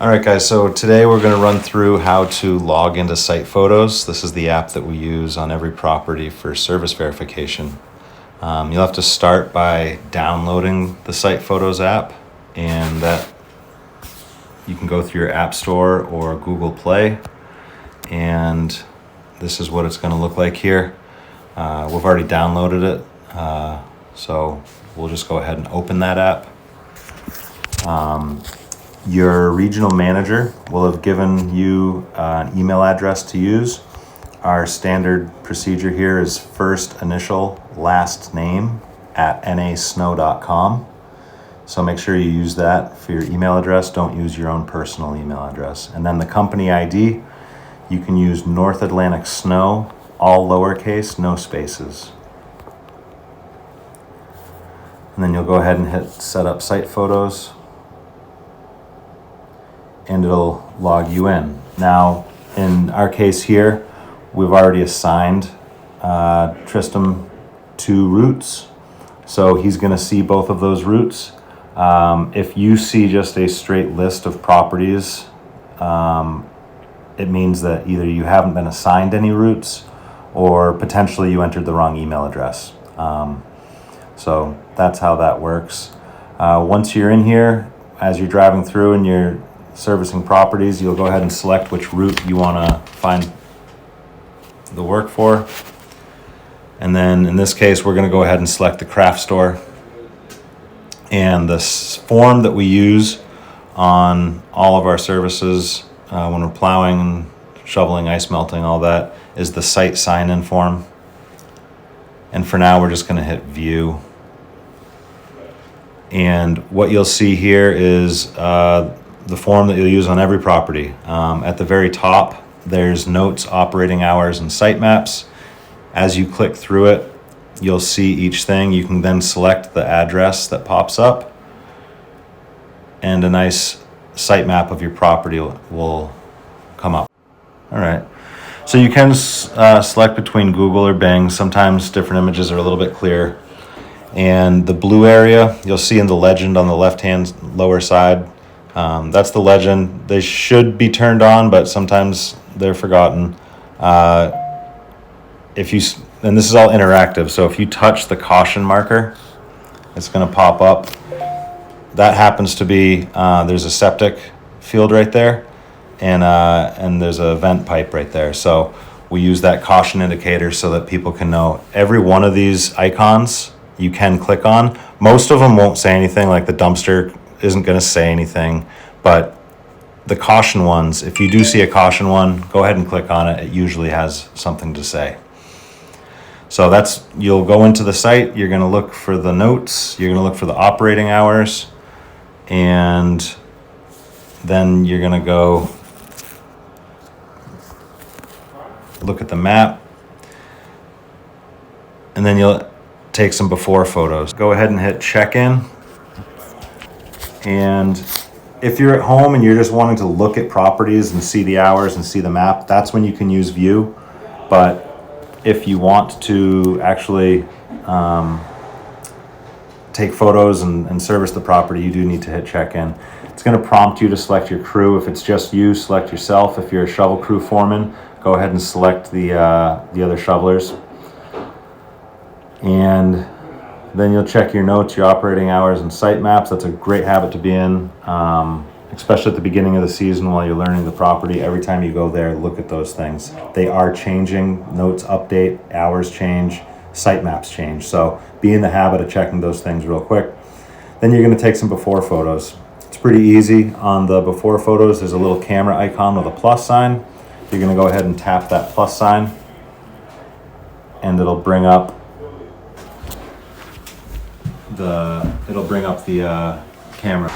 All right, guys, so today we're going to run through how to log into SiteFotos. This is the app that we use on every property for service verification. You'll have to start by downloading the SiteFotos app, and that you can go through your App Store or Google Play, and this is what it's going to look like here. We've already downloaded it, so we'll just go ahead and open that app. Your regional manager will have given you an email address to use. Our standard procedure here is first initial, last name @nasnow.com. So make sure you use that for your email address. Don't use your own personal email address. And then the company ID, you can use North Atlantic Snow, all lowercase, no spaces. And then you'll go ahead and hit set up SiteFotos, and it'll log you in. Now, in our case here, we've already assigned Tristan 2 routes, so he's gonna see both of those routes. If you see just a straight list of properties, it means that either you haven't been assigned any routes or potentially you entered the wrong email address. So that's how that works. Once you're in here, as you're driving through and you're servicing properties, you'll go ahead and select which route you want to find the work for. And then in this case, we're going to go ahead and select the craft store. And the form that we use on all of our services when we're plowing, shoveling, ice melting, all that is the site sign-in form. And for now, we're just going to hit view. And what you'll see here is the form that you'll use on every property. At the very top, there's notes, operating hours, and site maps. As you click through it, you'll see each thing. You can then select the address that pops up, and a nice site map of your property will come up. All right. So you can select between Google or Bing. Sometimes different images are a little bit clearer. And the blue area, you'll see in the legend on the left-hand lower side, that's the legend. They should be turned on, but sometimes they're forgotten. And this is all interactive, so if you touch the caution marker, it's going to pop up. That happens to be, there's a septic field right there, and there's a vent pipe right there. So we use that caution indicator so that people can know. Every one of these icons you can click on. Most of them won't say anything, like the dumpster isn't going to say anything, but the caution ones, if you do see a caution one, go ahead and click on it. It usually has something to say. So you'll go into the site, you're going to look for the notes, you're going to look for the operating hours, and then you're going to go look at the map, and then you'll take some before photos. Go ahead and hit check-in. And if you're at home and you're just wanting to look at properties and see the hours and see the map, that's when you can use view. But if you want to actually take photos and service the property, you do need to hit check-in. It's going to prompt you to select your crew. If it's just you, select yourself. If you're a shovel crew foreman, go ahead and select the other shovelers. And then you'll check your notes, your operating hours, and site maps. That's a great habit to be in, especially at the beginning of the season while you're learning the property. Every time you go there, look at those things. They are changing. Notes update, hours change, site maps change. So be in the habit of checking those things real quick. Then you're going to take some before photos. It's pretty easy. On the before photos, there's a little camera icon with a plus sign. You're going to go ahead and tap that plus sign, and it'll bring up the camera.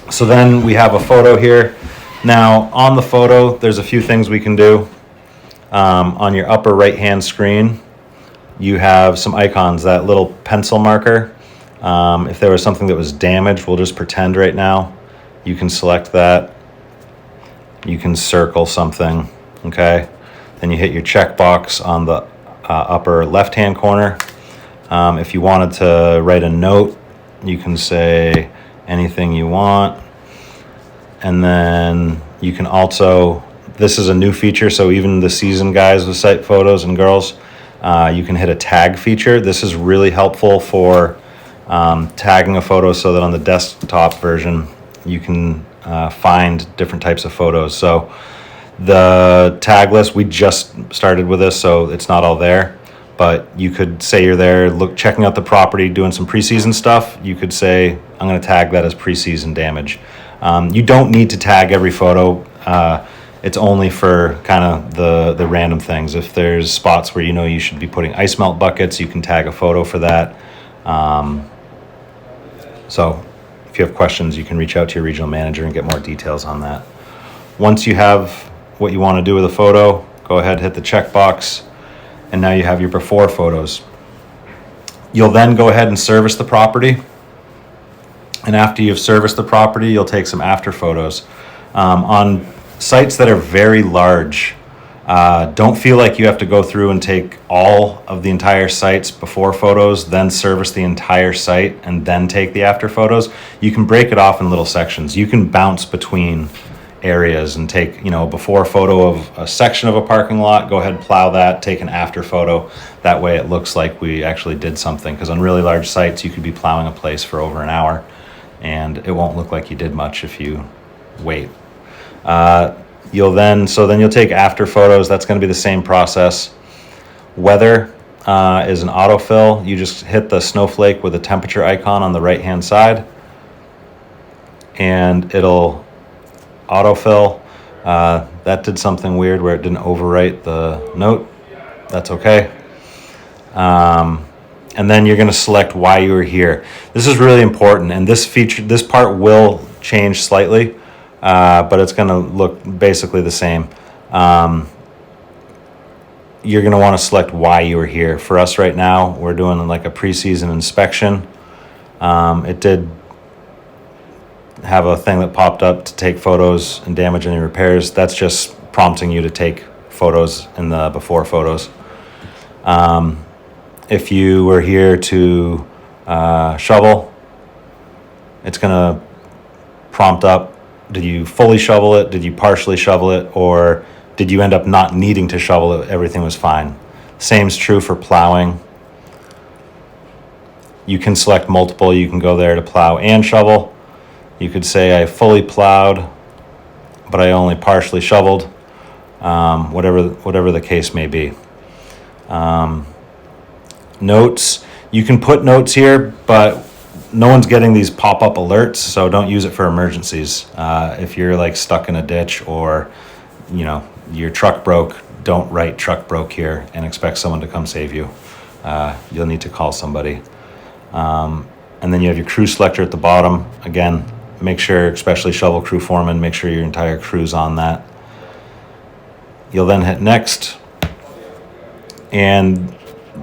So then we have a photo here. Now on the photo, there's a few things we can do. On your upper right hand screen, you have some icons, that little pencil marker. If there was something that was damaged, we'll just pretend right now. You can select that. You can circle something, okay? Then you hit your checkbox on the upper left-hand corner. If you wanted to write a note You can say anything you want. And then you can also, this is a new feature, so even the seasoned guys with SiteFotos and girls, you can hit a tag feature. This is really helpful for tagging a photo so that on the desktop version, you can find different types of photos. So the tag list, we just started with this, so it's not all there. But you could say you're there, checking out the property, doing some preseason stuff. You could say, I'm going to tag that as preseason damage. You don't need to tag every photo. It's only for kind of the random things. If there's spots where you know you should be putting ice melt buckets, you can tag a photo for that. So if you have questions, you can reach out to your regional manager and get more details on that. Once you have what you want to do with a photo, go ahead, hit the checkbox, and now you have your before photos. You'll then go ahead and service the property. And after you've serviced the property, you'll take some after photos. On sites that are very large, don't feel like you have to go through and take all of the entire site's before photos, then service the entire site, and then take the after photos. You can break it off in little sections. You can bounce between areas and take, a before photo of a section of a parking lot, go ahead, plow that, take an after photo. That way it looks like we actually did something, because on really large sites, you could be plowing a place for over an hour, and it won't look like you did much if you wait. You'll take after photos. That's going to be the same process. Weather is an autofill. You just hit the snowflake with a temperature icon on the right-hand side, and it'll autofill. That did something weird where it didn't overwrite the note. That's okay. And then you're going to select why you were here. This is really important, and this part will change slightly, but it's going to look basically the same. You're going to want to select why you were here. For us right now, we're doing like a preseason inspection. It did have a thing that popped up to take photos and damage any repairs. That's just prompting you to take photos in the before photos. If you were here to shovel, it's going to prompt up, did you fully shovel it, did you partially shovel it, or did you end up not needing to shovel it, everything was fine. Same's true for plowing. You can select multiple, you can go there to plow and shovel. You could say I fully plowed, but I only partially shoveled, whatever the case may be. Notes, you can put notes here, but no one's getting these pop-up alerts, so don't use it for emergencies. If you're like stuck in a ditch or your truck broke, don't write truck broke here and expect someone to come save you. You'll need to call somebody. And then you have your crew selector at the bottom. Again, make sure, especially shovel crew foreman, make sure your entire crew's on that. You'll then hit next, and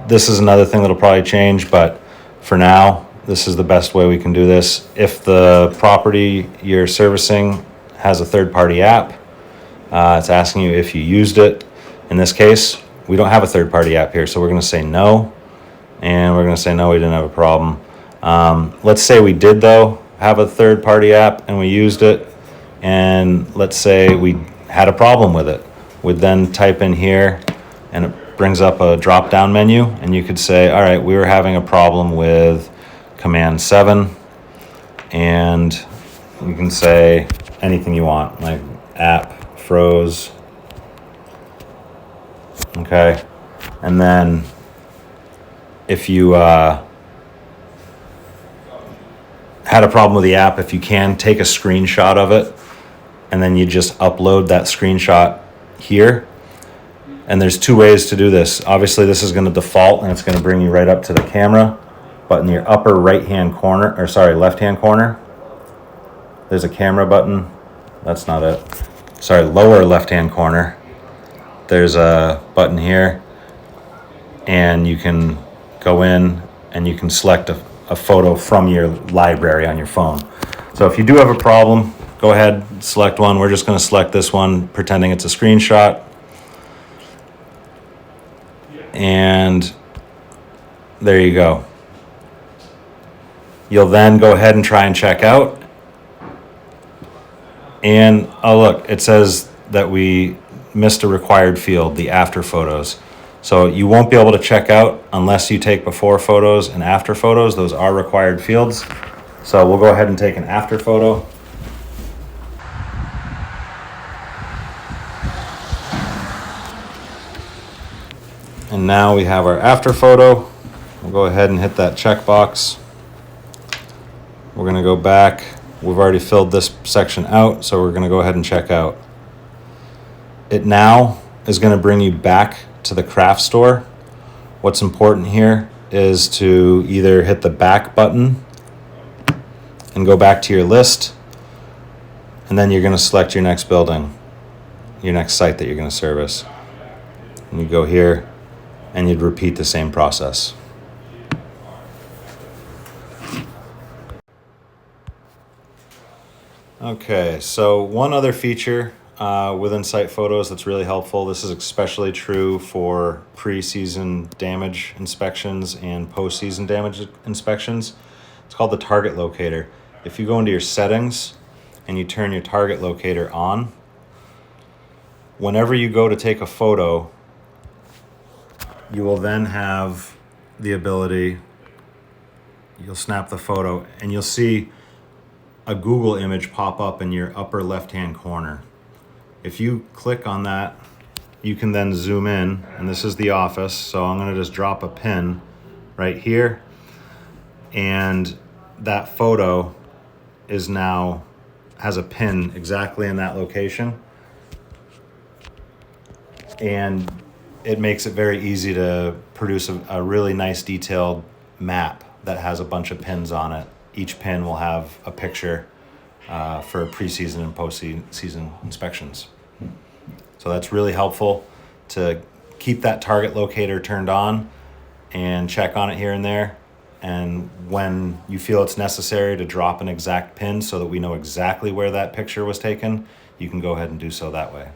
this is another thing that'll probably change, but for now, this is the best way we can do this. If the property you're servicing has a third-party app, it's asking you if you used it. In this case, we don't have a third-party app here, so we're going to say no, and we're going to say no, we didn't have a problem. Let's say we did, though, have a third-party app and we used it, and let's say we had a problem with it. We'd then type in here, and it brings up a drop-down menu, and you could say, all right, we were having a problem with command 7, and you can say anything you want, like app froze, okay, and then if you had a problem with the app, if you can, take a screenshot of it, and then you just upload that screenshot here. And there's two ways to do this. Obviously, this is going to default, and it's going to bring you right up to the camera. But in your upper left-hand corner, there's a camera button. That's not it. Lower left-hand corner, there's a button here, and you can go in and you can select a photo from your library on your phone. So if you do have a problem, go ahead, select one. We're just going to select this one, pretending it's a screenshot. And there you go. You'll then go ahead and try and check out. And oh, look, it says that we missed a required field, the after photos. So you won't be able to check out unless you take before photos and after photos. Those are required fields. So we'll go ahead and take an after photo. And now we have our after photo. We'll go ahead and hit that checkbox. We're going to go back. We've already filled this section out, so we're going to go ahead and check out. It now is going to bring you back to the craft store. What's important here is to either hit the back button and go back to your list, and then you're going to select your next building, your next site that you're going to service. And you go here, and you'd repeat the same process. Okay, so one other feature within SiteFotos that's really helpful. This is especially true for pre-season damage inspections and post-season damage inspections. It's called the target locator. If you go into your settings and you turn your target locator on, whenever you go to take a photo, you will then have the ability, you'll snap the photo and you'll see a Google image pop up in your upper left-hand corner. If you click on that, you can then zoom in, and this is the office, so I'm gonna just drop a pin right here, and that photo is now, has a pin exactly in that location, and it makes it very easy to produce a really nice detailed map that has a bunch of pins on it. Each pin will have a picture for pre-season and post-season inspections. So that's really helpful to keep that target locator turned on and check on it here and there. And when you feel it's necessary to drop an exact pin so that we know exactly where that picture was taken, you can go ahead and do so that way.